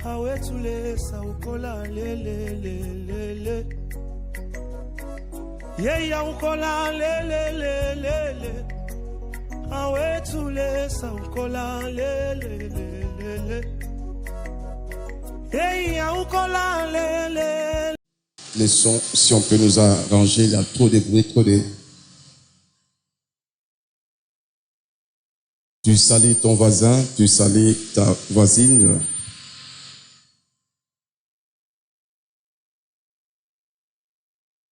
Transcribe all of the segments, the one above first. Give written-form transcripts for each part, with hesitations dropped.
awetule saukola lelelelele yeya ukola lelelelele awetule saukola lelelelele yeya ukola lelele. Les sons, si on peut nous arranger, il y a trop de bruit, trop de... Tu salis ton voisin, tu salis ta voisine.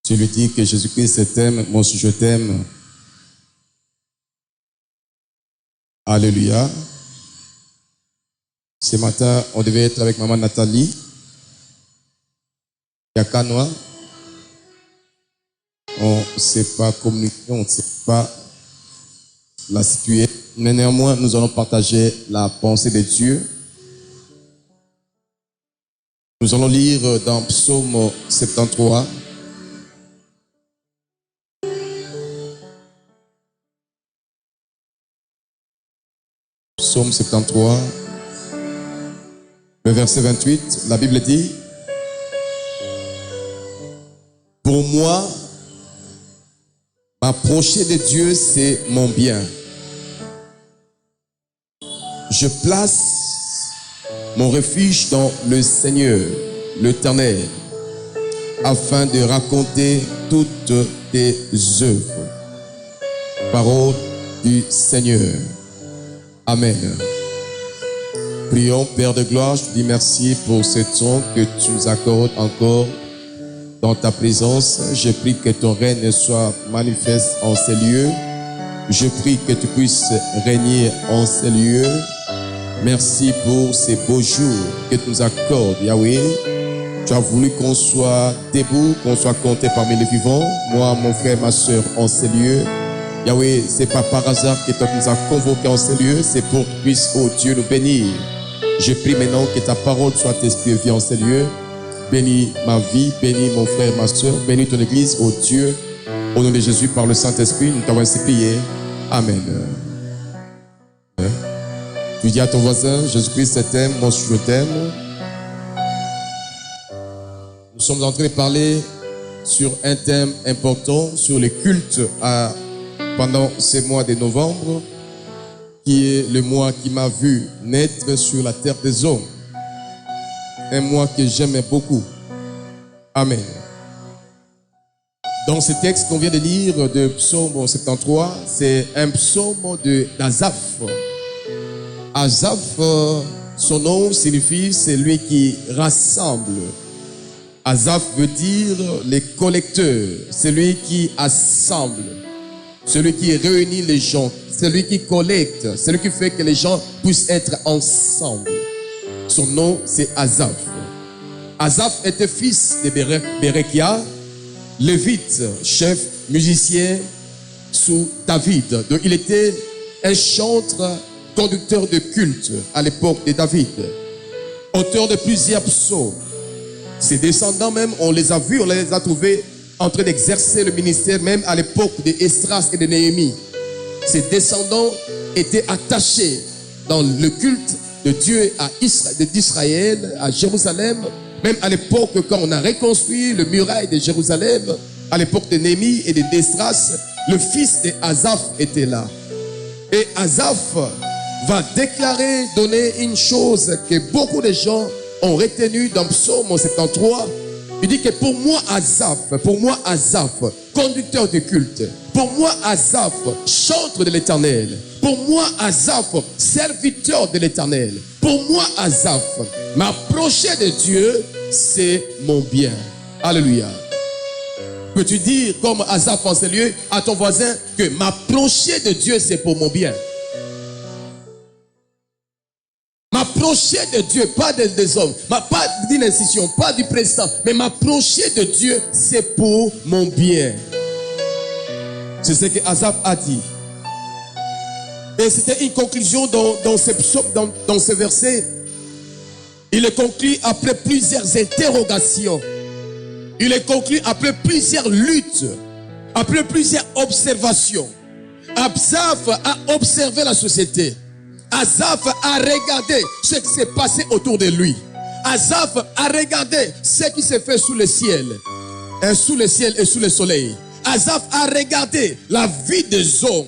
Tu lui dis que Jésus-Christ t'aime, moi aussi je t'aime. Alléluia. Ce matin, on devait être avec maman Nathalie. Il y a Canois. On ne sait pas communiquer, on ne sait pas la situer. Mais néanmoins, nous allons partager la pensée de Dieu. Nous allons lire dans Psaume 73. Psaume 73, le verset 28, la Bible dit: pour moi, m'approcher de Dieu, c'est mon bien. Je place mon refuge dans le Seigneur, l'Éternel, afin de raconter toutes tes œuvres. Parole du Seigneur. Amen. Prions, Père de gloire, je te dis merci pour ce temps que tu nous accordes encore dans ta présence. Je prie que ton règne soit manifeste en ces lieux. Je prie que tu puisses régner en ces lieux. Merci pour ces beaux jours que tu nous accordes, Yahweh. Tu as voulu qu'on soit debout, qu'on soit compté parmi les vivants. Moi, mon frère, ma soeur, en ces lieux. Yahweh, c'est pas par hasard que tu nous as convoqués en ces lieux. C'est pour que tu puisses, oh Dieu, nous bénir. Je prie maintenant que ta parole soit esprit vie en ces lieux. Bénis ma vie, bénis mon frère, ma soeur, bénis ton église, oh Dieu. Au nom de Jésus, par le Saint-Esprit, nous t'avons ainsi prié. Amen. Tu dis à ton voisin, Jésus-Christ t'aime, moi je t'aime. Nous sommes en train de parler sur un thème important, sur les cultes pendant ce mois de novembre, qui est le mois qui m'a vu naître sur la terre des hommes. Un mois que j'aimais beaucoup. Amen. Dans ce texte qu'on vient de lire de Psaume 73, c'est un psaume d'Asaph. Asaph, son nom signifie celui qui rassemble. Asaph veut dire les collecteurs, celui qui assemble, celui qui réunit les gens, celui qui collecte, celui qui fait que les gens puissent être ensemble. Son nom, c'est Asaph. Asaph était fils de Berekia, lévite, chef musicien sous David. Donc, il était un chanteur, conducteur de culte à l'époque de David. Auteur de plusieurs psaumes. Ses descendants même, on les a vus, on les a trouvés en train d'exercer le ministère même à l'époque d'Esdras et de Néhémie. Ses descendants étaient attachés dans le culte de Dieu d'Israël, à Jérusalem. Même à l'époque, quand on a reconstruit le muraille de Jérusalem, à l'époque de Néhémie et d'Esdras, le fils d'Asaph était là. Et Asaph va déclarer, donner une chose que beaucoup de gens ont retenue dans Psaume 73. Il dit que pour moi Asaph, conducteur de culte, pour moi Asaph, chantre de l'Éternel, pour moi Asaph, serviteur de l'Éternel, pour moi Asaph, m'approcher de Dieu, c'est mon bien. Alléluia. Peux-tu dire, comme Asaph en ces lieux, à ton voisin, que m'approcher de Dieu, c'est pour mon bien? M'approcher de Dieu, pas des hommes, pas d'une institution, pas du président, mais m'approcher de Dieu, c'est pour mon bien. C'est ce que Asaph a dit. Et c'était une conclusion dans ce verset. Il est conclu après plusieurs interrogations. Il est conclu après plusieurs luttes, après plusieurs observations. Asaph a observé la société. Asaph a regardé ce qui s'est passé autour de lui. Asaph a regardé ce qui s'est fait sous le ciel. Sous le ciel et sous le soleil. Asaph a regardé la vie des hommes.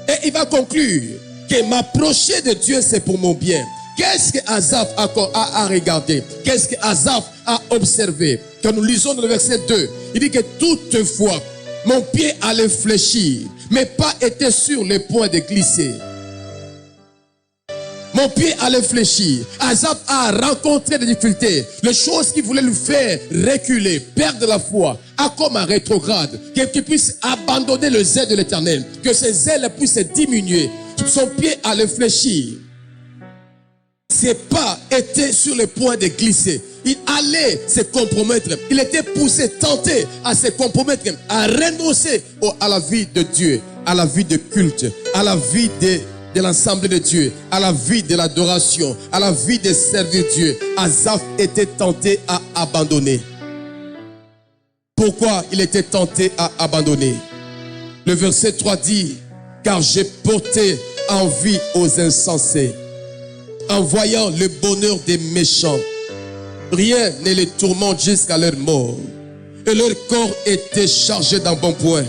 Et il va conclure que m'approcher de Dieu, c'est pour mon bien. Qu'est-ce que Asaph a regardé? Qu'est-ce que Asaph a observé? Quand nous lisons dans le verset 2, il dit que toutefois, mon pied allait fléchir, mes pas étaient sur le point de glisser. Mon pied allait fléchir. Asaph a rencontré des difficultés. Les choses qui voulaient lui faire reculer, perdre la foi, a comme un rétrograde, qu'il puisse abandonner le zèle de l'Éternel, que ses ailes puissent diminuer. Son pied allait fléchir. Ses pas étaient sur le point de glisser. Il allait se compromettre. Il était poussé, tenté à se compromettre, à renoncer à la vie de Dieu, à la vie de culte, à la vie de l'ensemble de Dieu, à la vie de l'adoration, à la vie de servir Dieu. Asaph était tenté à abandonner. Pourquoi il était tenté à abandonner? Le verset 3 dit, car j'ai porté envie aux insensés, en voyant le bonheur des méchants. Rien ne les tourmente jusqu'à leur mort. Et leur corps était chargé d'embonpoint.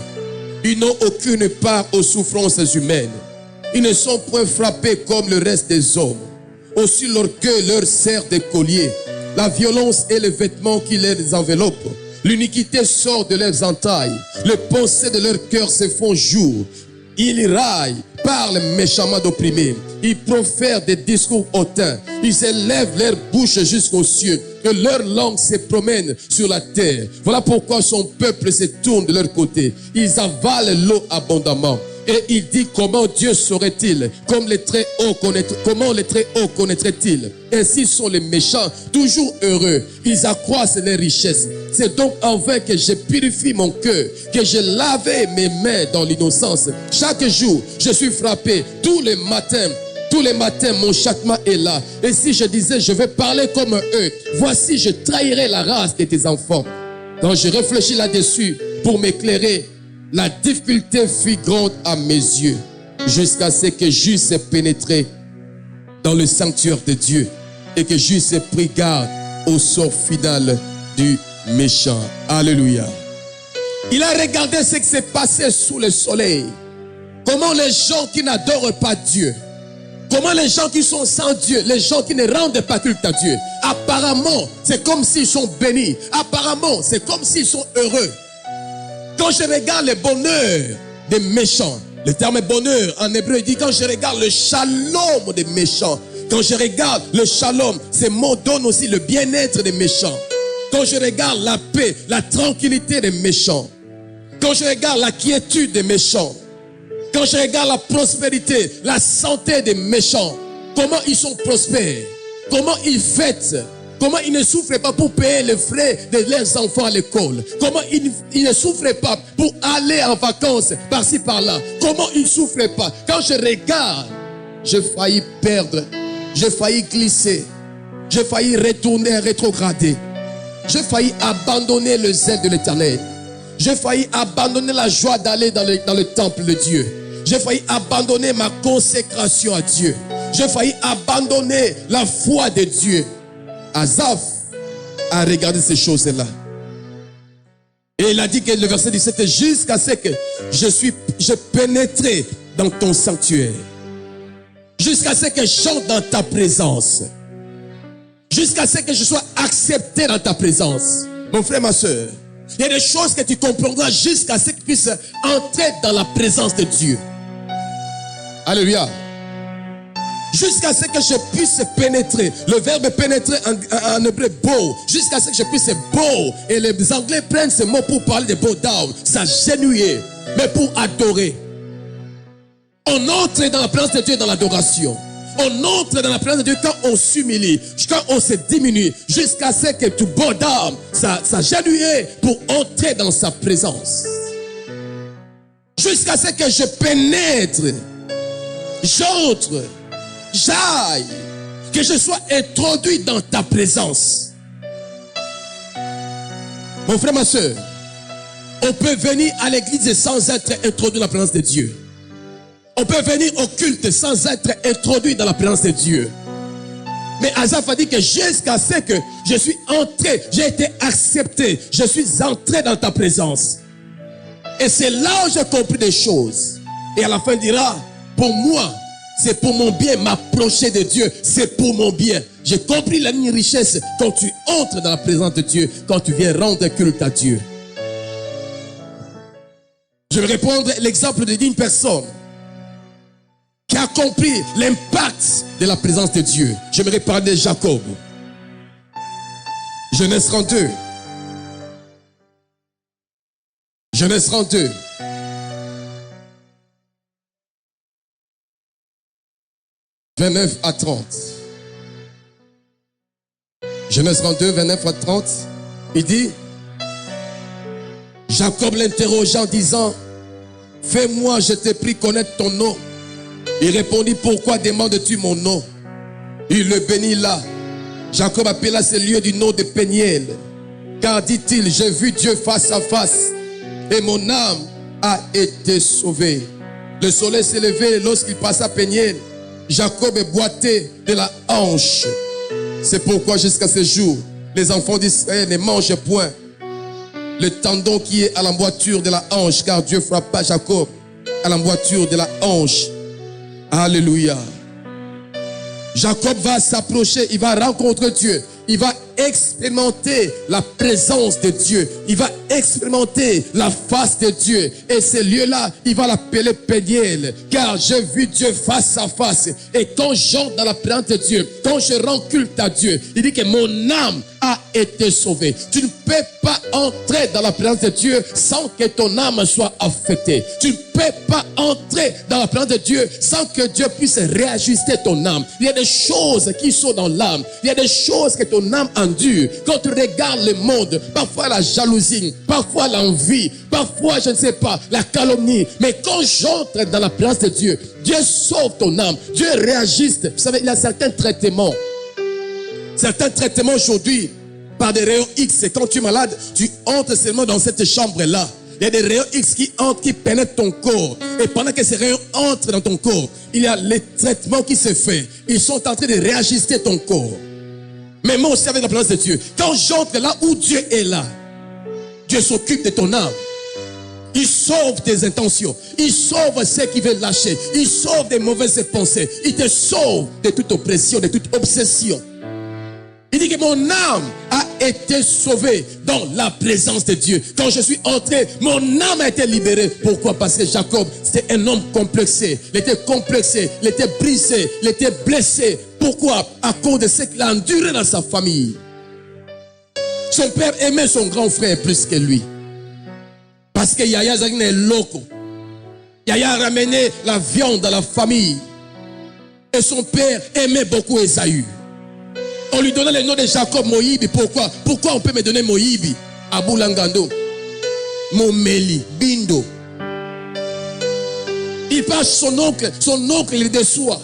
Ils n'ont aucune part aux souffrances humaines. Ils ne sont point frappés comme le reste des hommes. Aussi l'orgueil leur sert de collier. La violence est le vêtement qui les enveloppe. L'iniquité sort de leurs entailles. Les pensées de leur cœur se font jour. Ils raillent, parlent méchamment d'opprimés. Ils profèrent des discours hautains. Ils élèvent leur bouche jusqu'aux cieux. Que leur langue se promène sur la terre. Voilà pourquoi son peuple se tourne de leur côté. Ils avalent l'eau abondamment. Et il dit, comment Dieu saurait-il? Comment les très hauts connaîtraient-ils? Ainsi sont les méchants, toujours heureux. Ils accroissent les richesses. C'est donc en vain que je purifie mon cœur, que j'ai lavé mes mains dans l'innocence. Chaque jour, je suis frappé. Tous les matins, mon châtiment est là. Et si je disais, je vais parler comme eux, voici, je trahirai la race de tes enfants. Quand je réfléchis là-dessus pour m'éclairer, la difficulté fut grande à mes yeux, jusqu'à ce que j'eusse pénétré dans le sanctuaire de Dieu et que j'eusse pris garde au sort final du méchant. Alléluia. Il a regardé ce qui s'est passé sous le soleil. Comment les gens qui n'adorent pas Dieu, comment les gens qui sont sans Dieu, les gens qui ne rendent pas culte à Dieu, apparemment, c'est comme s'ils sont bénis. Apparemment, c'est comme s'ils sont heureux. Quand je regarde le bonheur des méchants, le terme bonheur en hébreu dit, quand je regarde le shalom des méchants, quand je regarde le shalom, ce mot donne aussi le bien-être des méchants. Quand je regarde la paix, la tranquillité des méchants, quand je regarde la quiétude des méchants, quand je regarde la prospérité, la santé des méchants, comment ils sont prospères, comment ils fêtent, comment ils ne souffrent pas pour payer les frais de leurs enfants à l'école, comment ils ne souffrent pas pour aller en vacances par-ci par-là, comment ils ne souffrent pas. Quand je regarde, j'ai failli perdre, j'ai failli glisser, j'ai failli retourner, rétrograder, j'ai failli abandonner le zèle de l'Éternel, j'ai failli abandonner la joie d'aller dans le temple de Dieu. J'ai failli abandonner ma consécration à Dieu. J'ai failli abandonner la foi de Dieu. Asaph a regardé ces choses-là. Et il a dit que le verset 17, jusqu'à ce que je pénétré dans ton sanctuaire. Jusqu'à ce que je chante dans ta présence. Jusqu'à ce que je sois accepté dans ta présence. Mon frère, ma soeur, il y a des choses que tu comprendras jusqu'à ce que tu puisses entrer dans la présence de Dieu. Alléluia. Jusqu'à ce que je puisse pénétrer. Le verbe pénétrer en hébreu, bow. Jusqu'à ce que je puisse bow. Et les Anglais prennent ce mot pour parler de bow down. S'agenouiller. Mais pour adorer. On entre dans la présence de Dieu dans l'adoration. On entre dans la présence de Dieu quand on s'humilie, quand on se diminue, jusqu'à ce que tu bow down, s'agenouiller pour entrer dans sa présence. Jusqu'à ce que je pénètre, j'entre, j'aille, que je sois introduit dans ta présence. Mon frère, ma soeur, on peut venir à l'église sans être introduit dans la présence de Dieu. On peut venir au culte sans être introduit dans la présence de Dieu. Mais Asaph a dit que jusqu'à ce que je suis entré, j'ai été accepté, je suis entré dans ta présence. Et c'est là où j'ai compris des choses. Et à la fin il dira, pour moi, c'est pour mon bien, m'approcher de Dieu, c'est pour mon bien. J'ai compris la richesse quand tu entres dans la présence de Dieu, quand tu viens rendre culte à Dieu. Je vais répondre l'exemple d'une personne qui a compris l'impact de la présence de Dieu. J'aimerais parler de Jacob. Genèse 32. Genèse 32. « 29 à 30. Genèse 32, 29 à 30. Il dit, Jacob l'interrogea en disant, fais-moi, je t'ai pris connaître ton nom. Il répondit, pourquoi demandes-tu mon nom? Il le bénit là. Jacob appela ce lieu du nom de Péniel. Car dit-il, j'ai vu Dieu face à face et mon âme a été sauvée. Le soleil s'est levé lorsqu'il passa Péniel. Jacob est boité de la hanche. C'est pourquoi jusqu'à ce jour, les enfants d'Israël ne mangent point le tendon qui est à l'emboîture de la hanche, car Dieu frappa Jacob à l'emboîture de la hanche. Alléluia. Jacob va s'approcher, il va rencontrer Dieu. Il va expérimenter la présence de Dieu. Il va expérimenter la face de Dieu. Et ce lieu-là, il va l'appeler Péniel. Car j'ai vu Dieu face à face. Et quand j'entre dans la présence de Dieu, quand je rends culte à Dieu, il dit que mon âme a été sauvée. Tu ne peux pas entrer dans la présence de Dieu sans que ton âme soit affectée. Tu ne peux pas entrer dans la présence de Dieu sans que Dieu puisse réajuster ton âme. Il y a des choses qui sont dans l'âme. Il y a des choses que ton âme endure. Quand tu regardes le monde, parfois la jalousie, parfois l'envie, parfois je ne sais pas, la calomnie. Mais quand j'entre dans la présence de Dieu, Dieu sauve ton âme. Dieu réajuste. Vous savez, il y a certains traitements. Certains traitements aujourd'hui, par des rayons X, quand tu es malade, tu entres seulement dans cette chambre-là. Il y a des rayons X qui entrent, qui pénètrent ton corps. Et pendant que ces rayons entrent dans ton corps, il y a les traitements qui se font. Ils sont en train de réajuster ton corps. Mais moi aussi avec la présence de Dieu, quand j'entre là où Dieu est là, Dieu s'occupe de ton âme. Il sauve tes intentions. Il sauve ceux qui veulent lâcher. Il sauve des mauvaises pensées. Il te sauve de toute oppression, de toute obsession. Il dit que mon âme a été sauvée dans la présence de Dieu. Quand je suis entré, mon âme a été libérée. Pourquoi? Parce que Jacob, c'était un homme complexé. Il était complexé, il était brisé, il était blessé. Pourquoi? À cause de ce qu'il a enduré dans sa famille. Son père aimait son grand frère plus que lui. Parce que Yaya Zagin est loco. Yaya a ramené la viande dans la famille. Et son père aimait beaucoup Esaü. On lui donnait le nom de Jacob Moïbi. Pourquoi? Pourquoi on peut me donner Moïbi? Aboulangando, Momeli, Bindo. Il passe son oncle il est déçoit.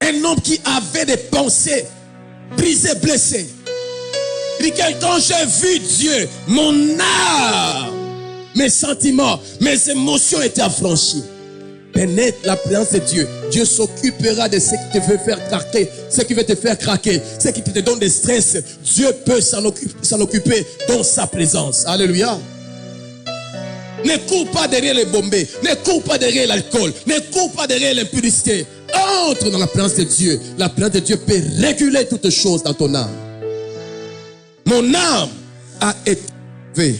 Un homme qui avait des pensées brisées, blessées. Il dit que quand j'ai vu Dieu, mon âme, mes sentiments, mes émotions étaient affranchies. Pénètre la présence de Dieu. Dieu s'occupera de ce qui te veut faire craquer, ce qui veut te faire craquer, ce qui te donne des stress. Dieu peut s'en occuper dans sa présence. Alléluia. Ne cours pas derrière les bombées, ne cours pas derrière l'alcool, ne cours pas derrière l'impudicité. Entre dans la présence de Dieu. La présence de Dieu peut réguler toutes choses dans ton âme. Mon âme a été sauvée.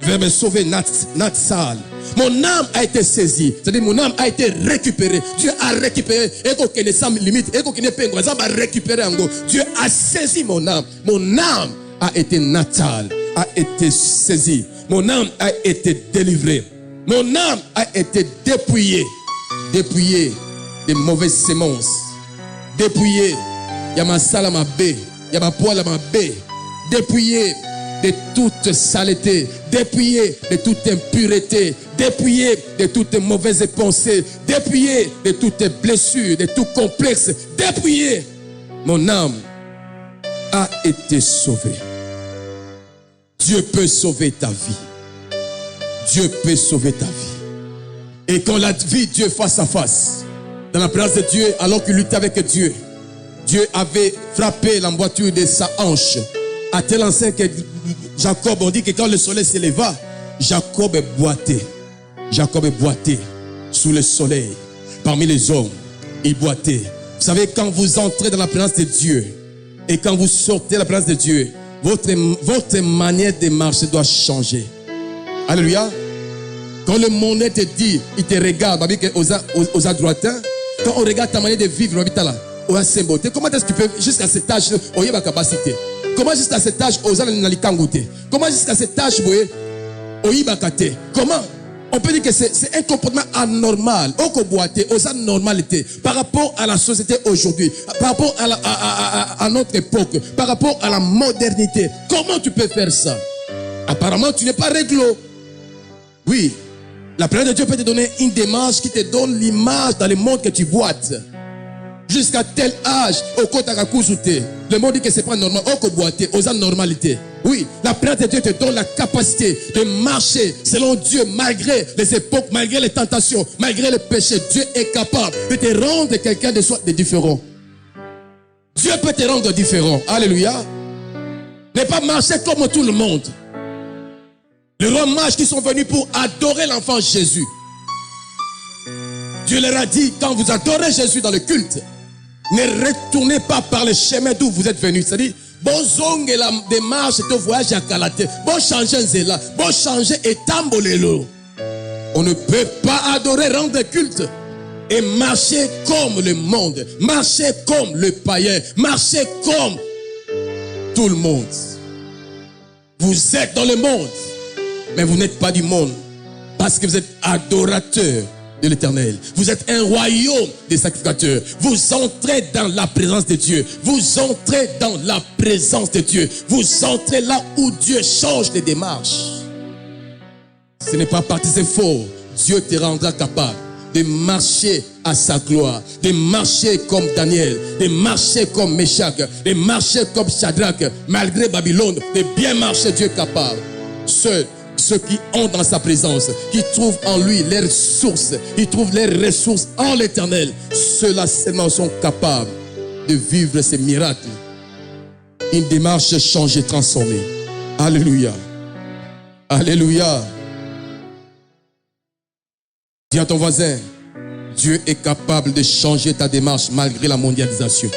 Vers me sauver Natsal. Mon âme a été saisie. C'est-à-dire mon âme a été récupérée. Dieu a récupéré. Dieu a saisi mon âme. Mon âme a été Natal. A été saisie. Mon âme a été délivrée. Mon âme a été dépouillée. Dépouillée des mauvaises semences. Dépouillée. Yama salama bé. Yama poala ma bé. Dépouillée de toute saleté, dépouillé de toute impureté, dépouillé de toutes mauvaises pensées, dépouillé de toutes blessures, de tout complexe, dépouillé. Mon âme a été sauvée. Dieu peut sauver ta vie. Dieu peut sauver ta vie. Et quand la vie Dieu face à face, dans la présence de Dieu, alors qu'il lutte avec Dieu, Dieu avait frappé l'emboîture de sa hanche. À tel enseigne que Jacob, on dit que quand le soleil s'éleva, Jacob boitait. Jacob boitait sous le soleil, parmi les hommes. Il boitait. Vous savez, quand vous entrez dans la présence de Dieu et quand vous sortez de la présence de Dieu, votre manière de marcher doit changer. Alléluia. Quand le monnaie te dit, il te regarde, aux adroitins, quand on regarde ta manière de vivre, comment est-ce que tu peux, jusqu'à cet âge, on y a ma capacité. Comment jusqu'à cet âge, comment jusqu'à cet âge, comment on peut dire que c'est un comportement anormal, normalité, par rapport à la société aujourd'hui, par rapport à notre époque, par rapport à la modernité. Comment tu peux faire ça? Apparemment, tu n'es pas réglo. Oui, la présence de Dieu peut te donner une démarche qui te donne l'image dans le monde que tu boites. Jusqu'à tel âge, le monde dit que c'est pas normal, aux normalité. Oui, la présence de Dieu te donne la capacité de marcher selon Dieu, malgré les époques, malgré les tentations, malgré les péchés. Dieu est capable de te rendre quelqu'un de différent. Dieu peut te rendre différent. Alléluia. Ne pas marcher comme tout le monde. Les rois mages qui sont venus pour adorer l'enfant Jésus. Dieu leur a dit, quand vous adorez Jésus dans le culte, ne retournez pas par le chemin d'où vous êtes venus. C'est-à-dire, bon zong et la démarche et ton voyage à Kalate. Bon changer Zéla. Bon changer et tambolelo. On ne peut pas adorer, rendre culte et marcher comme le monde. Marcher comme le païen. Marcher comme tout le monde. Vous êtes dans le monde, mais vous n'êtes pas du monde. Parce que vous êtes adorateurs de l'Éternel. Vous êtes un royaume des sacrificateurs. Vous entrez dans la présence de Dieu. Vous entrez dans la présence de Dieu. Vous entrez là où Dieu change les démarches. Ce n'est pas par tes efforts. Dieu te rendra capable de marcher à sa gloire, de marcher comme Daniel, de marcher comme Meshach, de marcher comme Shadrach, malgré Babylone, de bien marcher. Dieu est capable. Ceux qui ont dans sa présence, qui trouvent en lui leurs sources, qui trouvent leurs ressources en l'Éternel, ceux-là seulement sont capables de vivre ces miracles. Une démarche changée, transformée. Alléluia. Alléluia. Dis à ton voisin, Dieu est capable de changer ta démarche malgré la mondialisation.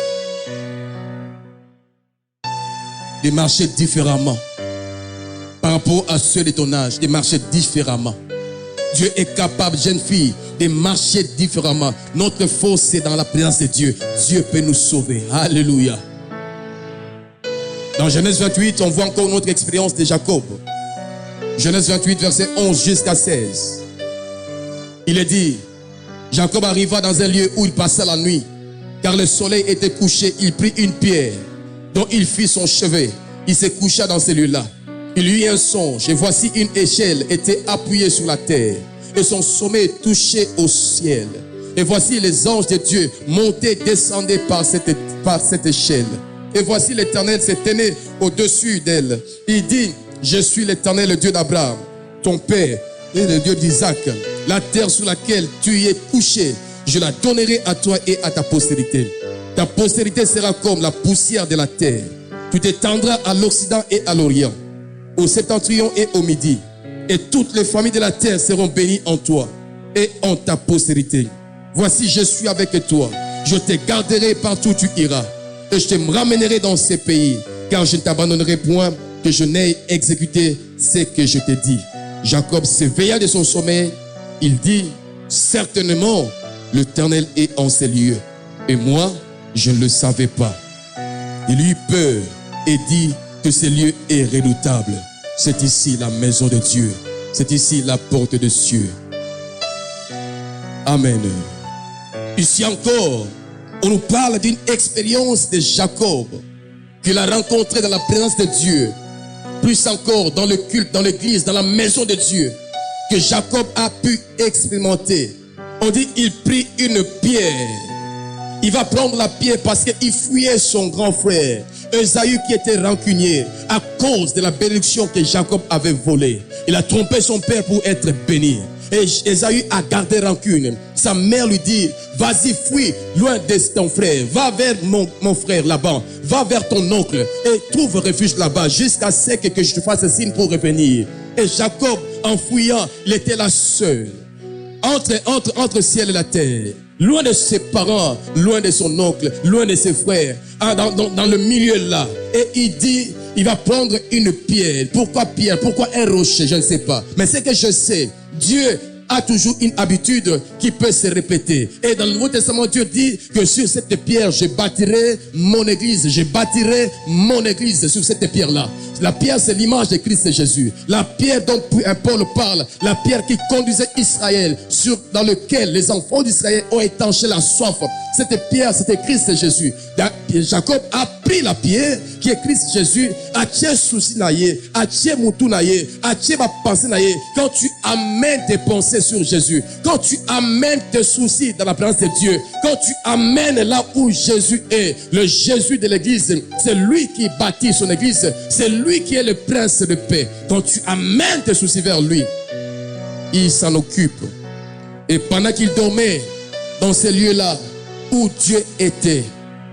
De marcher différemment. Par rapport à ceux de ton âge, de marcher différemment. Dieu est capable, jeune fille, de marcher différemment. Notre force, c'est dans la présence de Dieu. Dieu peut nous sauver. Alléluia. Dans Genèse 28, on voit encore notre expérience de Jacob. Genèse 28, verset 11 jusqu'à 16. Il est dit, Jacob arriva dans un lieu où il passa la nuit. Car le soleil était couché, il prit une pierre dont il fit son chevet. Il se coucha dans ce lieu-là. Il eut un songe, et voici une échelle était appuyée sur la terre, et son sommet touchait au ciel. Et voici les anges de Dieu montaient, descendaient par cette échelle. Et voici l'Éternel se tenait au-dessus d'elle. Il dit, je suis l'Éternel, le Dieu d'Abraham, ton père, et le Dieu d'Isaac. La terre sur laquelle tu y es couché, je la donnerai à toi et à ta postérité. Ta postérité sera comme la poussière de la terre. Tu t'étendras à l'Occident et à l'Orient, au septentrion et au midi. Et toutes les familles de la terre seront bénies en toi et en ta postérité. Voici, je suis avec toi. Je te garderai partout où tu iras. Et je te ramènerai dans ces pays. Car je ne t'abandonnerai point que je n'ai exécuté ce que je t'ai dit. Jacob s'éveilla de son sommeil. Il dit, certainement, l'Éternel est en ces lieux. Et moi, je ne le savais pas. Il eut peur et dit que ce lieu est redoutable. C'est ici la maison de Dieu. C'est ici la porte de cieux. Amen. Ici encore, on nous parle d'une expérience de Jacob qu'il a rencontré dans la présence de Dieu. Plus encore dans le culte, dans l'église, dans la maison de Dieu, que Jacob a pu expérimenter. On dit il prit une pierre. Il va prendre la pierre parce qu'il fuyait son grand frère Esaü qui était rancunier à cause de la bénédiction que Jacob avait volée. Il a trompé son père pour être béni. Et Ésaü a gardé rancune. Sa mère lui dit, vas-y, fuis loin de ton frère. Va vers mon frère Laban. Va vers ton oncle et trouve refuge là-bas jusqu'à ce que je te fasse signe pour revenir. Et Jacob, en fuyant, il était là seul. Entre ciel et la terre. Loin de ses parents, loin de son oncle, loin de ses frères. Dans le milieu là. Et il dit, il va prendre une pierre. Pourquoi pierre? Pourquoi un rocher? Je ne sais pas. Mais ce que je sais, Dieu a toujours une habitude qui peut se répéter. Et dans le Nouveau Testament, Dieu dit que sur cette pierre, je bâtirai mon église. Je bâtirai mon église sur cette pierre-là. La pierre, c'est l'image de Christ Jésus. La pierre dont Paul parle, la pierre qui conduisait Israël, dans lequel les enfants d'Israël ont étanché la soif. Cette pierre, c'était Christ Jésus. Jacob a pris la pierre qui est Christ Jésus, a tient souci naïe, a tient moutou naïe, a tient ma pensée naïe. Quand tu amènes tes pensées sur Jésus, quand tu amènes tes soucis dans la présence de Dieu, quand tu amènes là où Jésus est, le Jésus de l'église, c'est lui qui bâtit son église, c'est lui qui est le prince de paix. Quand tu amènes tes soucis vers lui, il s'en occupe. Et pendant qu'il dormait dans ces lieux-là où Dieu était,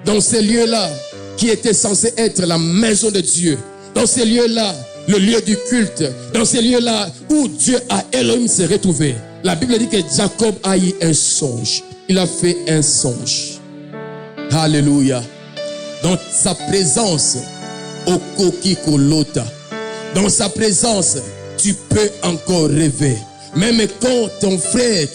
dans ces lieux-là qui étaient censés être la maison de Dieu, dans ces lieux-là, le lieu du culte, dans ces lieux-là où Dieu a Elohim s'est retrouvé, la Bible dit que Jacob a eu un songe. Il a fait un songe. Alléluia. Dans sa présence, au Kokikolota, dans sa présence, tu peux encore rêver. Même quand ton frère,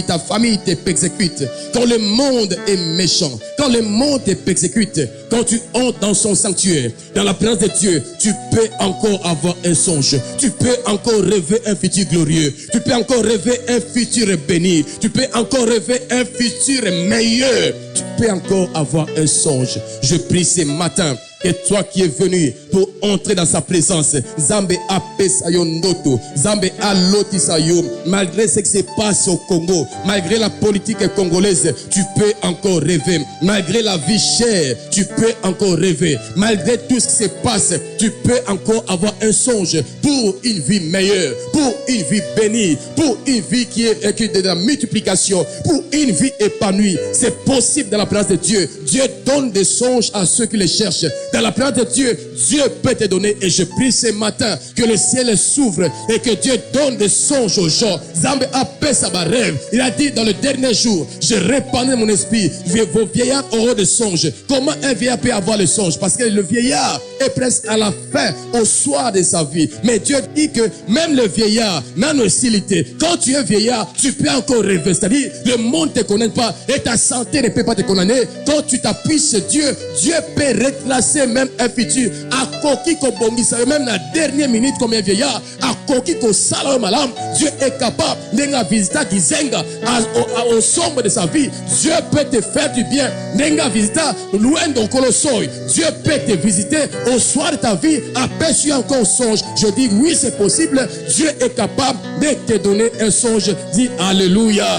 ta famille te persécute, quand le monde est méchant, quand le monde te persécute, quand tu entres dans son sanctuaire, dans la présence de Dieu, tu peux encore avoir un songe. Tu peux encore rêver un futur glorieux. Tu peux encore rêver un futur béni. Tu peux encore rêver un futur meilleur. Tu peux encore avoir un songe. Je prie ce matin. Et toi qui es venu pour entrer dans sa présence, Zambe apesayo ndoto, Zambe alotisayo, malgré ce qui se passe au Congo, malgré la politique congolaise, tu peux encore rêver. Malgré la vie chère, tu peux encore rêver. Malgré tout ce qui se passe, tu peux encore avoir un songe pour une vie meilleure, pour une vie bénie, pour une vie qui est de la multiplication, pour une vie épanouie. C'est possible dans la présence de Dieu. Dieu donne des songes à ceux qui les cherchent. Dans la présence de Dieu, Dieu peut te donner. Et je prie ce matin que le ciel s'ouvre et que Dieu donne des songes aux gens. Zambe appelle ça ma rêve. Il a dit dans le dernier jour, je répandrai mon esprit. Vos vieillards auront des songes. Comment un vieillard peut avoir le songe? Parce que le vieillard est presque à la fin, au soir de sa vie. Mais Dieu dit que même le vieillard n'a nos facilités. Quand tu es vieillard, tu peux encore rêver. C'est-à-dire, le monde ne te connaît pas et ta santé ne peut pas te condamner. Quand tu t'appuies sur Dieu, Dieu peut retracer même un futur. À koki ko bombisa, même la dernière minute comme un vieillard, à koki ko salam malam, Dieu est capable de visiter Gizenga au sombre de sa vie. Dieu peut te faire du bien. Nenga visita loin de Colossoy. Dieu peut te visiter au soir de ta vie. Aperçu encore songe. Je dis oui, c'est possible. Dieu est capable de te donner un songe. Dis Alléluia.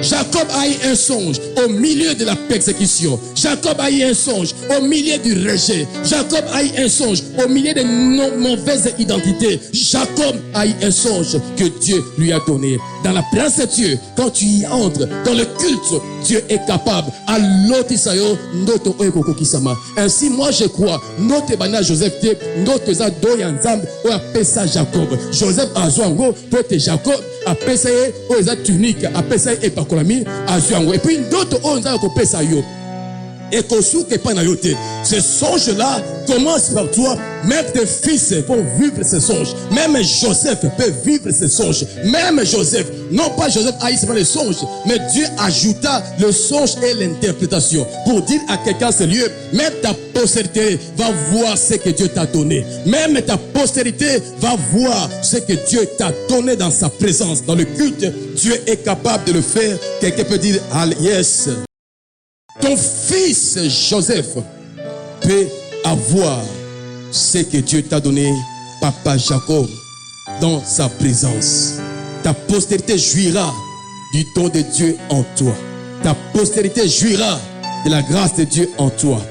Jacob a eu un songe au milieu de la persécution. Jacob a eu un songe au milieu du rejet. Jacob a eu un songe au milieu de mauvaises identités. Jacob a eu un songe que Dieu lui a donné. Dans la présence de Dieu, quand tu y entres, dans le culte, Dieu est capable. Ainsi, moi je crois, notre bana Joseph, notre zado yanzam, ou appelle ça Jacob. Joseph a Zouango, peut être Jacob, appelle ça, ou est tunique, appelle ça et Pakolami, a Zouango. Et puis d'autres, on a appelé ça yo. Et ce songe-là commence par toi. Même tes fils vont vivre ce songe. Même Joseph peut vivre ce songe. Même Joseph, non pas Joseph a eu seulement le songe, mais Dieu ajouta le songe et l'interprétation pour dire à quelqu'un ce lieu. Même ta postérité va voir ce que Dieu t'a donné. Même ta postérité va voir ce que Dieu t'a donné dans sa présence. Dans le culte, Dieu est capable de le faire. Quelqu'un peut dire, yes. Ton fils Joseph peut avoir ce que Dieu t'a donné, papa Jacob, dans sa présence. Ta postérité jouira du don de Dieu en toi. Ta postérité jouira de la grâce de Dieu en toi.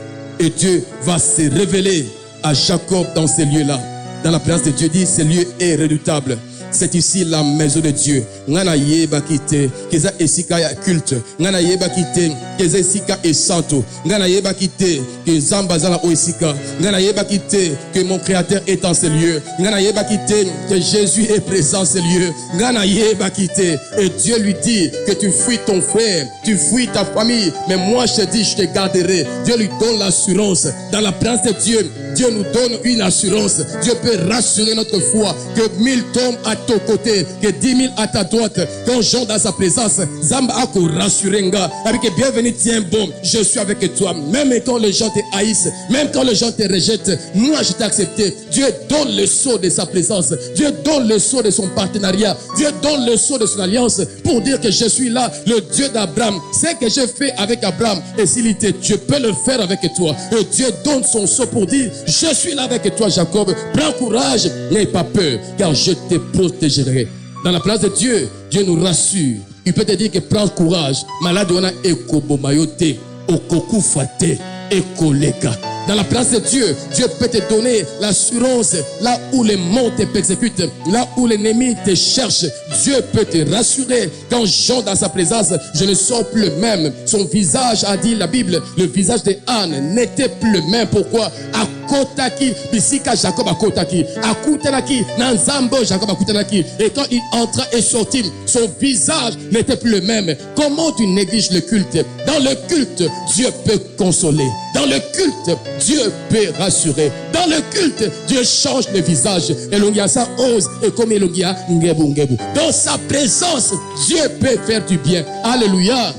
Et Dieu va se révéler à Jacob dans ces lieux-là. Dans la présence de Dieu, dit, ce lieu est redoutable. c'est ici la maison de Dieu. Ngana yeba kite, keza esika ya culte. Ngana yeba kite, keza esika e santo. Ngana yeba kite, que zambazala o esika. Ngana yeba kite, que mon créateur est en ces lieux. Ngana yeba kite, que Jésus est présent en ces lieux. Ngana yeba kite, et Dieu lui dit que tu fuis ton frère, tu fuis ta famille, mais moi je te dis, je te garderai. Dieu lui donne l'assurance. Dans la présence de Dieu, Dieu nous donne une assurance. Dieu peut rassurer notre foi. Que 1000 tombent à ton côté, que 10 000 à ta droite. Quand j'entre dans sa présence, Zamba a rassuré nga. Avec bienvenue, tiens bon, je suis avec toi. Même quand les gens te haïssent, même quand les gens te rejettent, moi je t'ai accepté. Dieu donne le sceau de sa présence. Dieu donne le sceau de son partenariat. Dieu donne le sceau de son alliance pour dire que je suis là, le Dieu d'Abraham. C'est que j'ai fait avec Abraham. Et s'il était, Dieu peut le faire avec toi. Et Dieu donne son sceau pour dire, je suis là avec toi, Jacob. Prends courage, n'aie pas peur, car je te protégerai. Dans la place de Dieu, Dieu nous rassure. Il peut te dire que prends courage. Malade, on a ekobomayote, okokufate, ekoleka. Dans la place de Dieu, Dieu peut te donner l'assurance. Là où les monts te persécutent, là où l'ennemi te cherche, Dieu peut te rassurer. Quand j'entre dans sa présence, je ne sors plus le même. Son visage, a dit la Bible, le visage de Anne n'était plus le même. Pourquoi? Akotaki, bisika Jacob akotaki, akutanaki, nanzambo Jacob akutanaki. Et quand il entra et sortit, son visage n'était plus le même. Comment tu négliges le culte? Dans le culte, Dieu peut consoler. Dans le culte, Dieu peut rassurer. Dans le culte, Dieu change le visage. Elongia 111 et comme Elongia ngebu ngebu. Dans sa présence, Dieu peut faire du bien. Alléluia.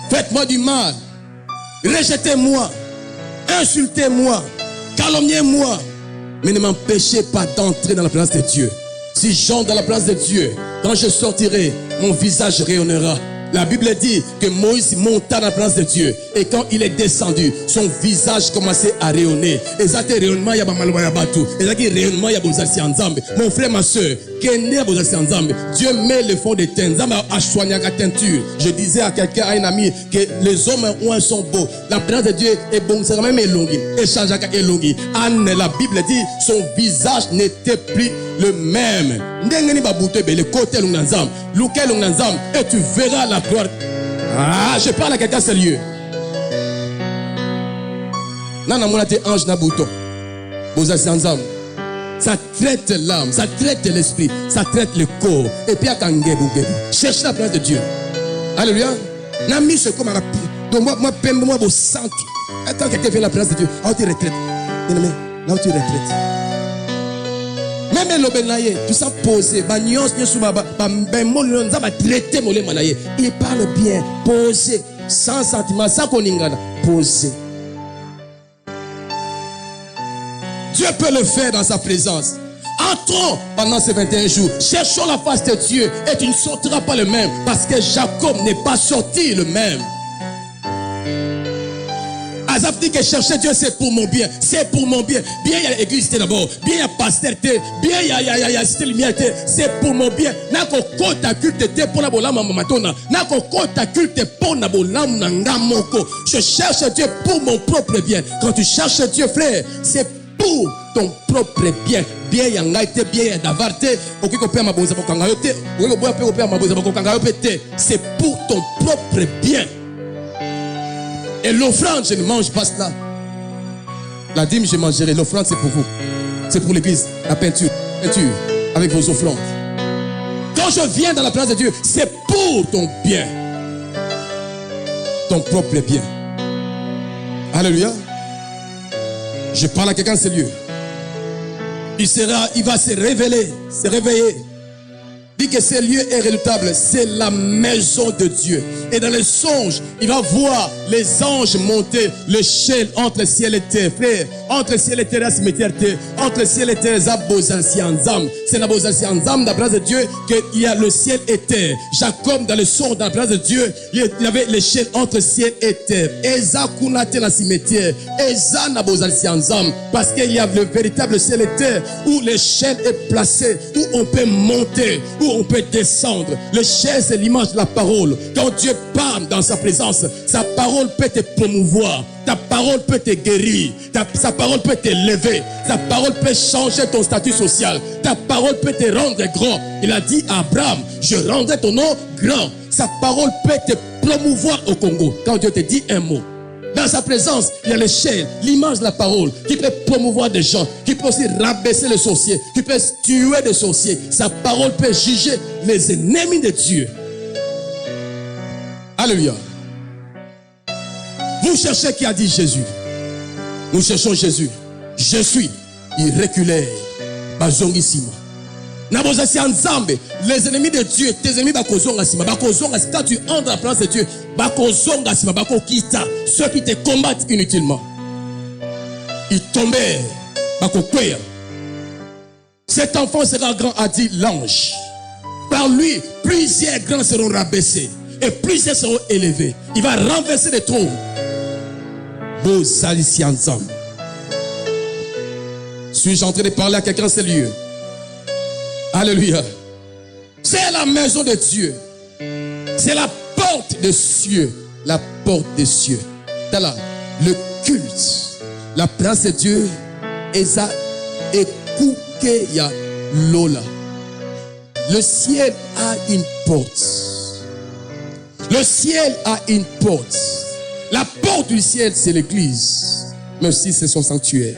Faites-moi du mal. Rejetez-moi. Insultez-moi. Calomniez-moi. Mais ne m'empêchez pas d'entrer dans la présence de Dieu. Si j'entre dans la présence de Dieu, quand je sortirai, mon visage rayonnera. La Bible dit que Moïse monta dans la présence de Dieu. Et quand il est descendu, son visage commençait à rayonner. Et ça était rayonnement, il y a Bamalwayabatou. Et ça qui rayonnement, il y a Bozasi Anzambe. Mon frère, ma soeur, Dieu met le fond de teint. Teinture. Je disais à quelqu'un, à un ami, que les hommes ont un son beau. La présence de Dieu est bon, c'est quand même élongi. Anne, la Bible dit, son visage n'était plus le même. Et tu verras la gloire. Ah, je parle à quelqu'un sérieux. Nana monate ange na bouton. Bozasi ensemble. Ça traite l'âme, ça traite l'esprit, ça traite le corps. Et puis à kangebu. Cherche la place de Dieu. Alléluia. Nami c'est comme un donc moi pembe moi vos centres. Quand quelqu'un vient la place de Dieu, où tu retraites. Là où tu retraites. Même l'obénaye, tu sens poser, il parle bien, poser, sans sentiment, sans koningana, poser. Dieu peut le faire dans sa présence. Entrons pendant ces 21 jours, cherchons la face de Dieu et tu ne sortiras pas le même, parce que Jacob n'est pas sorti le même. Azaf dit que chercher Dieu c'est pour mon bien, c'est pour mon bien. Bien il y a l'église d'abord, bien il y a pasteur, bien il y a cité lumière, c'est pour mon bien. Nako kota culte pour la bolama mamatona, nako kota culte pour la bolama ngamoko. Je cherche Dieu pour mon propre bien. Quand tu cherches Dieu, frère, c'est pour ton propre bien. Bien il y a ngaite, bien il y a davarte, okiko pe maboza bokangayote, okiko boya pe opé maboza bokangayote. C'est pour ton propre bien. Et l'offrande, je ne mange pas cela. La dîme, je mangerai. L'offrande, c'est pour vous. C'est pour l'église. La peinture, avec vos offrandes. Quand je viens dans la présence de Dieu, c'est pour ton bien. Ton propre bien. Alléluia. Je parle à quelqu'un de sérieux. Il va se révéler, se réveiller. Dit que ce lieu est redoutable, c'est la maison de Dieu. Et dans les songes, il va voir les anges monter l'échelle entre le ciel et terre. Frère, entre le ciel et terre, entre le ciel et terre, c'est la dans la place de Dieu qu'il y a le ciel et terre. Jacob, dans le songe, dans la place de Dieu, il y avait l'échelle entre le ciel et terre. Eza kunate la cimetière. Eza na parce qu'il y a le véritable ciel et terre où l'échelle est placée, où on peut monter, où on peut descendre. Le ciel, c'est l'image de la parole. Quand Dieu parle dans sa présence, sa parole peut te promouvoir. Ta parole peut te guérir. Sa parole peut t'élever. Sa parole peut changer ton statut social. Ta parole peut te rendre grand. Il a dit à Abraham, je rendrai ton nom grand. Sa parole peut te promouvoir au Congo. Quand Dieu te dit un mot, dans sa présence, il y a l'échelle, l'image de la parole qui peut promouvoir des gens, qui peut aussi rabaisser les sorciers, qui peut tuer des sorciers. Sa parole peut juger les ennemis de Dieu. Alléluia. Vous cherchez qui a dit Jésus. Nous cherchons Jésus. Je suis irréculaire. Bazongissima. Les ennemis de Dieu, tes ennemis, quand tu entres dans la présence de Dieu, ceux qui te combattent inutilement, ils tombèrent. Cet enfant sera grand, a dit l'ange. Par lui, plusieurs grands seront rabaissés et plusieurs seront élevés. Il va renverser les trônes. Suis-je en train de parler à quelqu'un, c'est lieu? Alléluia. C'est la maison de Dieu. C'est la porte des cieux. La porte des cieux. Là, le culte. La présence de Dieu. Eza ekouke ya lola. Le ciel a une porte. Le ciel a une porte. La porte du ciel, c'est l'église. Même si c'est son sanctuaire.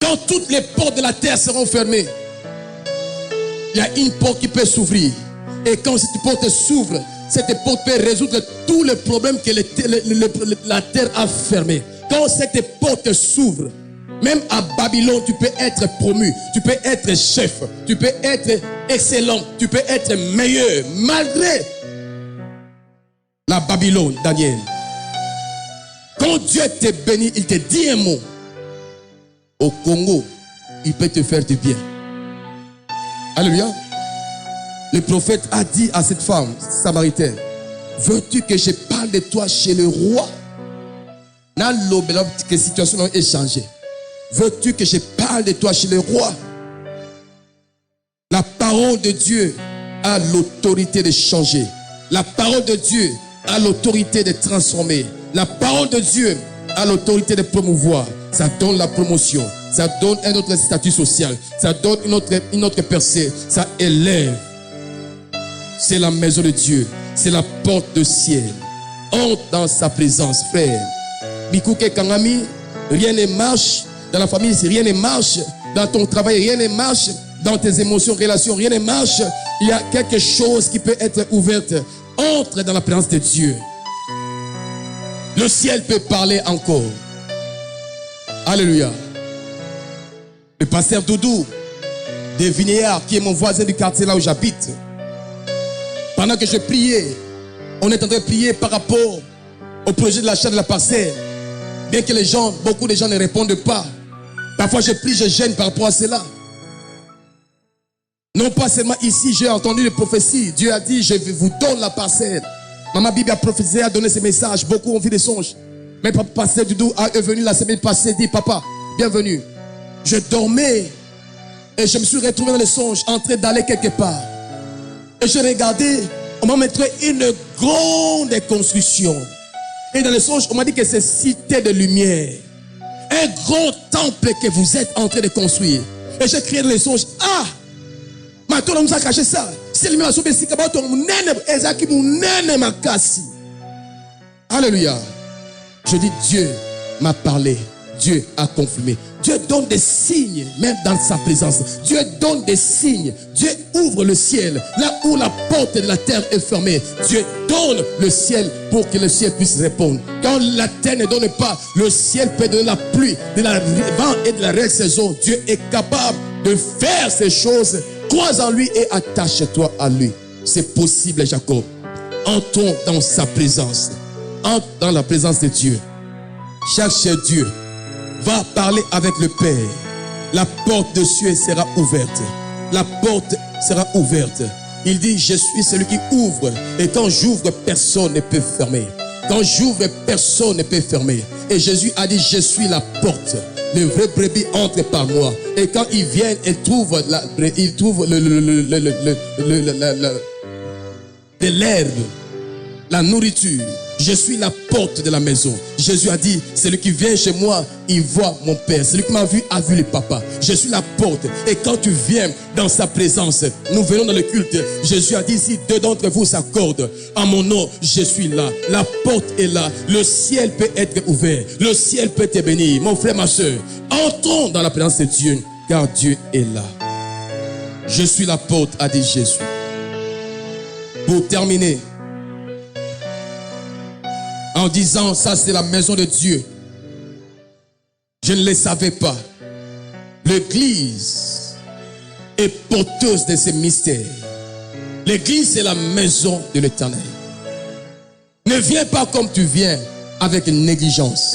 Quand toutes les portes de la terre seront fermées, il y a une porte qui peut s'ouvrir. Et quand cette porte s'ouvre, cette porte peut résoudre tous les problèmes que la terre a fermés. Quand cette porte s'ouvre, même à Babylone, tu peux être promu, tu peux être chef, tu peux être excellent, tu peux être meilleur, malgré la Babylone, Daniel. Quand Dieu te bénit, il te dit un mot. Au Congo, il peut te faire du bien. Alléluia. Le prophète a dit à cette femme samaritaine, veux-tu que je parle de toi chez le roi? Que situation est changée. Veux-tu que je parle de toi chez le roi? La parole de Dieu a l'autorité de changer. La parole de Dieu a l'autorité de transformer. La parole de Dieu a l'autorité de promouvoir. Ça donne la promotion. Ça donne un autre statut social. Ça donne une autre percée. Ça élève. C'est la maison de Dieu. C'est la porte du ciel. Entre dans sa présence, frère. Bikouke Kangami, rien ne marche. Dans la famille, rien ne marche. Dans ton travail, rien ne marche. Dans tes émotions, relations, rien ne marche. Il y a quelque chose qui peut être ouverte. Entre dans la présence de Dieu. Le ciel peut parler encore. Alléluia. Le pasteur Doudou de Vignéard, qui est mon voisin du quartier là où j'habite, pendant que je priais, on est en train de prier par rapport au projet de l'achat de la parcelle. Bien que beaucoup de gens ne répondent pas. Parfois je prie, je gêne par rapport à cela. Non pas seulement ici, j'ai entendu les prophéties. Dieu a dit, je vous donne la parcelle. Maman Bibi a prophétisé, a donné ses messages. Beaucoup ont vu des songes. Mais pasteur Doudou est venu la semaine passée, dit, papa, bienvenue. Je dormais et je me suis retrouvé dans les songes, en train d'aller quelque part. Et je regardais, on m'a montré une grande construction. Et dans les songes, on m'a dit que c'est cité de lumière. Un grand temple que vous êtes en train de construire. Et j'ai crié dans les songes, ah! Maintenant, on nous a caché ça. C'est le même Alléluia. Je dis, Dieu m'a parlé. Dieu a confirmé. Dieu donne des signes, même dans sa présence. Dieu donne des signes. Dieu ouvre le ciel. Là où la porte de la terre est fermée, Dieu donne le ciel pour que le ciel puisse répondre. Quand la terre ne donne pas, le ciel peut donner la pluie, de la vent et de la réelle saison. Dieu est capable de faire ces choses. Crois en lui et attache-toi à lui. C'est possible, Jacob. Entrons dans sa présence. Entre dans la présence de Dieu. Cherche Dieu. Va parler avec le Père. La porte de cieux sera ouverte. La porte sera ouverte. Il dit, je suis celui qui ouvre. Et quand j'ouvre, personne ne peut fermer. Quand j'ouvre, personne ne peut fermer. Et Jésus a dit, je suis la porte. les vraies brebis entrent par moi. Et quand ils viennent, ils trouvent de l'herbe, la nourriture. Je suis la porte de la maison. Jésus a dit, celui qui vient chez moi, il voit mon Père. Celui qui m'a vu a vu le Papa. Je suis la porte. Et quand tu viens dans sa présence, nous venons dans le culte. Jésus a dit, si deux d'entre vous s'accordent en mon nom, je suis là. La porte est là. Le ciel peut être ouvert. Le ciel peut te bénir. Mon frère, ma soeur, entrons dans la présence de Dieu, car Dieu est là. Je suis la porte, a dit Jésus. Pour terminer, en disant, ça c'est la maison de Dieu. Je ne le savais pas. L'église est porteuse de ces mystères. L'église est la maison de l'Éternel. Ne viens pas comme tu viens avec une négligence.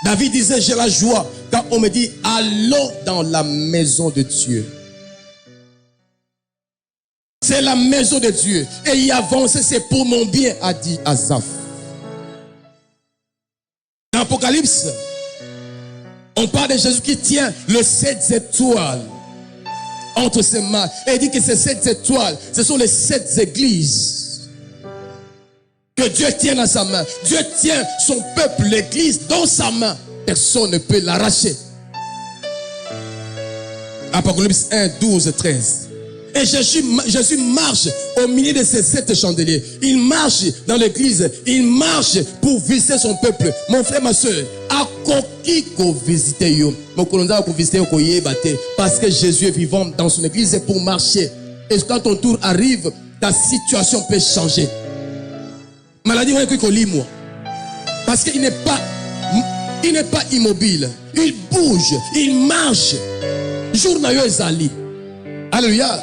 David disait, j'ai la joie quand on me dit, allons dans la maison de Dieu. C'est la maison de Dieu. Et y avancer, c'est pour mon bien, a dit Asaph. Dans l'Apocalypse, on parle de Jésus qui tient le 7 étoiles entre ses mains. Et il dit que ces 7 étoiles, ce sont les 7 églises que Dieu tient dans sa main. Dieu tient son peuple, l'église, dans sa main. Personne ne peut l'arracher. Apocalypse 1, 12, 13. Et Jésus marche au milieu de ces 7 chandeliers. Il marche dans l'église. Il marche pour visiter son peuple. Mon frère, ma soeur, à qui qu'on visite yo. Parce que Jésus est vivant dans son église, c'est pour marcher. Et quand ton tour arrive, ta situation peut changer. Maladie, on est moi. Parce qu'il n'est pas immobile. Il bouge, il marche. Jour na yo ezali. Alléluia.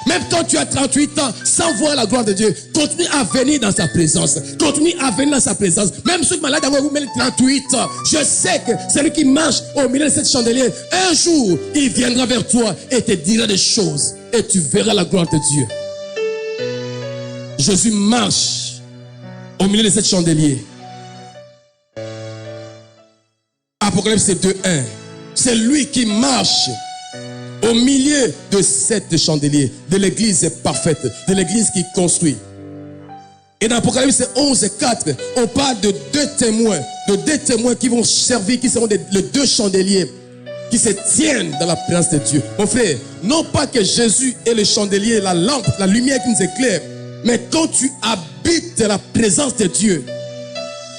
Même quand tu as 38 ans, sans voir la gloire de Dieu, continue à venir dans sa présence. Continue à venir dans sa présence. Même ceux qui sont malades, vous mettez 38 ans. Je sais que celui qui marche au milieu de cette chandelier, un jour, il viendra vers toi et te dira des choses. Et tu verras la gloire de Dieu. Jésus marche au milieu de cette chandelier. Apocalypse 2:1. C'est lui qui marche au milieu de 7 chandeliers, de l'église parfaite, de l'église qui construit. Et dans Apocalypse 11:4, on parle de 2 témoins qui vont servir, qui seront les 2 chandeliers, qui se tiennent dans la présence de Dieu. Mon frère, non pas que Jésus est le chandelier, la lampe, la lumière qui nous éclaire, mais quand tu habites la présence de Dieu,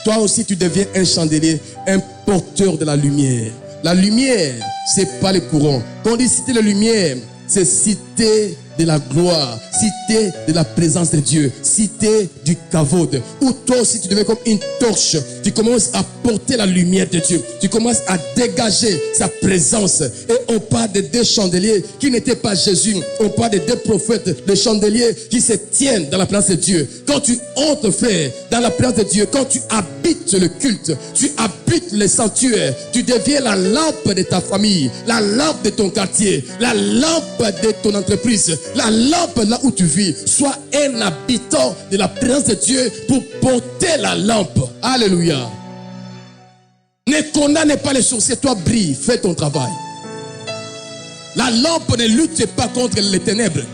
toi aussi tu deviens un chandelier, un porteur de la lumière. La lumière, c'est pas le courant. Quand on dit cité de lumière, c'est cité de la gloire, cité de la présence de Dieu, cité du kavod. Où toi aussi tu deviens comme une torche. Tu commences à porter la lumière de Dieu. Tu commences à dégager sa présence. Et on parle de 2 chandeliers qui n'étaient pas Jésus. On parle de 2 prophètes, de chandeliers qui se tiennent dans la présence de Dieu. Quand tu entres, frère, dans la présence de Dieu, quand tu habites le culte, tu habites le sanctuaire, tu deviens la lampe de ta famille, la lampe de ton quartier, la lampe de ton entreprise, la lampe là où tu vis. Sois un habitant de la présence de Dieu pour porter la lampe. Alléluia. Ne condamne pas les sorciers, toi brille, fais ton travail. La lampe ne lutte pas contre les ténèbres.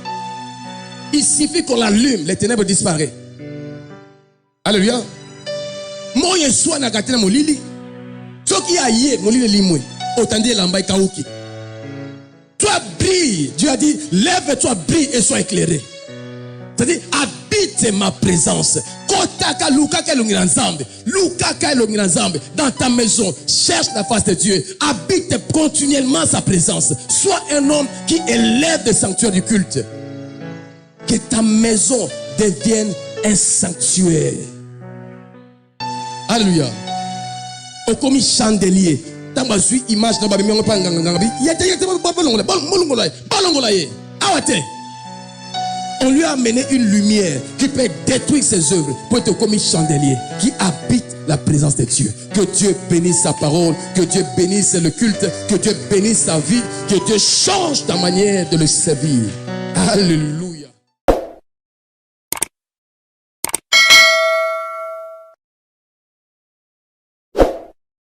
Il suffit qu'on l'allume, les ténèbres disparaissent. Alléluia. Moi je suis na katena molili. Soki aye molili limwe. Otandi lamba ikauki. Toi brille. Dieu a dit, lève-toi, brille et sois éclairé. C'est-à-dire, habite ma présence. Dans ta maison, cherche la face de Dieu. Habite continuellement sa présence. Sois un homme qui élève le sanctuaire du culte. Que ta maison devienne un sanctuaire. Alléluia. Au commis chandelier. Image on lui a amené une lumière qui peut détruire ses œuvres pour être comme un chandelier qui habite la présence de Dieu. Que Dieu bénisse sa parole, que Dieu bénisse le culte, que Dieu bénisse sa vie, que Dieu change ta manière de le servir. Alléluia.